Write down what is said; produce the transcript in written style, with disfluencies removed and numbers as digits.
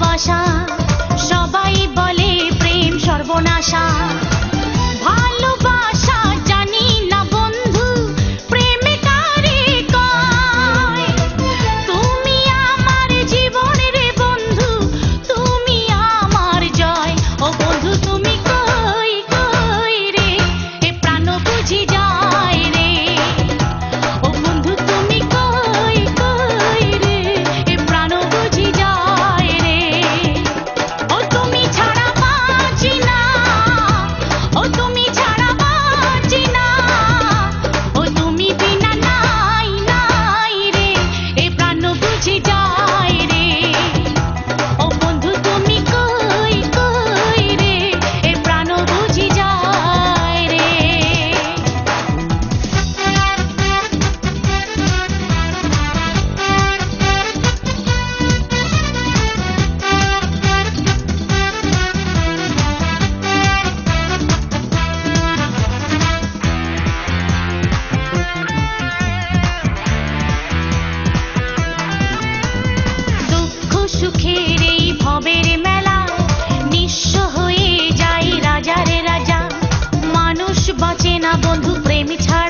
ভালোবাসা সবাই বলে প্রেম সর্বনাশা ভালোবাসা জানি না বন্ধু প্রেমে কারে কয় তুমি আমার জীবনের বন্ধু তুমি আমার জয় ও বন্ধু তুমি কই কই রে এ প্রাণ বুঝি যায় রে ও বন্ধু তুমি কই কই রে এ প্রাণ বুঝি যায় রে ও তুমি ছাড়া বাঁচি না ও তুমি ছাড়া বাঁচি না ও তুমি বিনা নাই নাই রে এ প্রাণ বুঝি যায় রে ও বন্ধু তুমি কই কই রে এ প্রাণ বুঝি যায় রে দুঃখ সুখের এই ভবের মেলা নিঃস্ব হয়ে যায় রাজার রাজা মানুষ বাঁচে না বন্ধু প্রেম ছাড়া